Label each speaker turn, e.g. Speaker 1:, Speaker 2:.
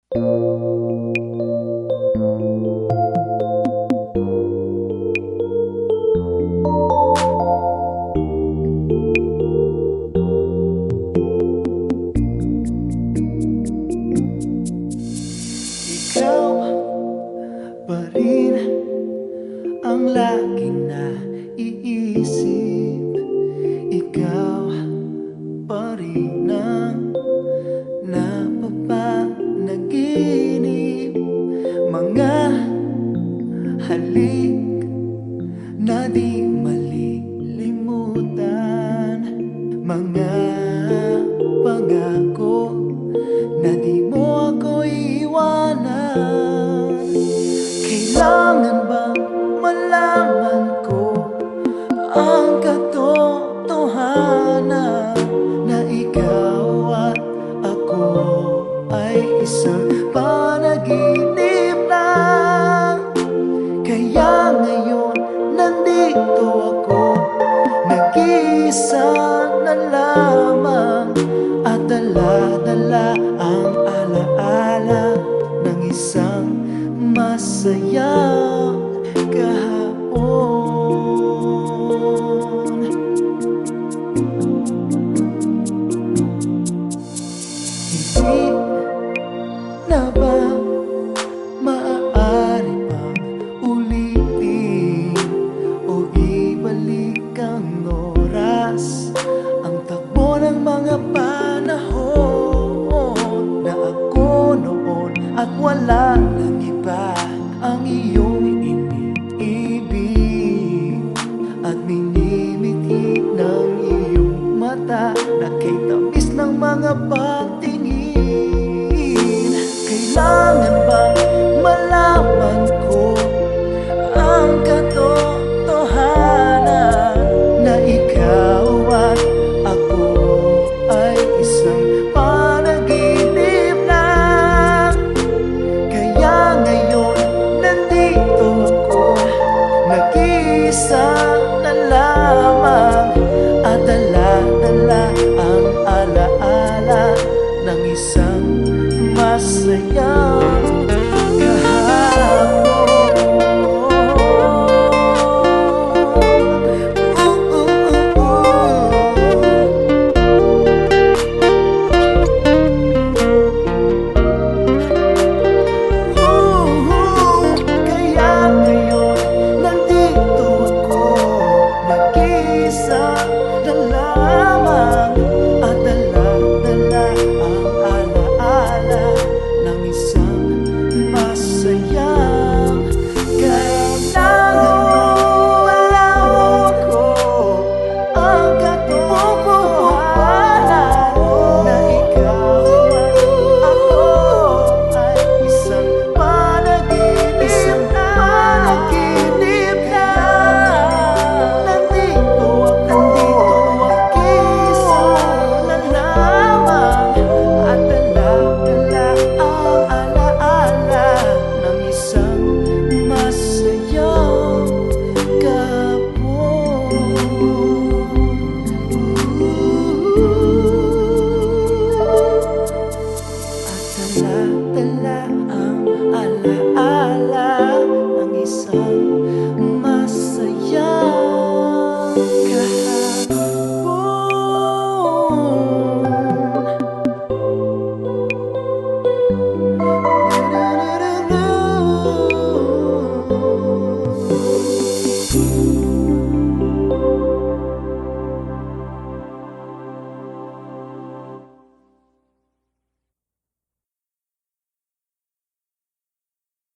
Speaker 1: Ikaw pa rin ang laging naiisip. Ikaw pa rin ang napapanaginip. Mga halik na di malilimutan. Mga pangako na di mo ako iwanan. Kailangan bang malaman ko ang katotohanan na ikaw at ako ay isang panaginip lang? Kaya ngayon nandito ako, nag-iisa na lamang, at dala-dala ang alaala ng isang masayang kahapon. Hindi na ba maaari pang ulitin o ibalik ang oras, ang takbo ng mga panahon na ako noon at wala nang iba ang iyong iniibig at minimiti ng iyong mata na kay tamis ng mga patingin. Kailangan bang malaman ko ang katotohanan na ikaw at ako ay isang panaginip lang? Kaya ngayon nandito ako, nag-iisa na lamang, at dala-dala ang alaala ng isang masaya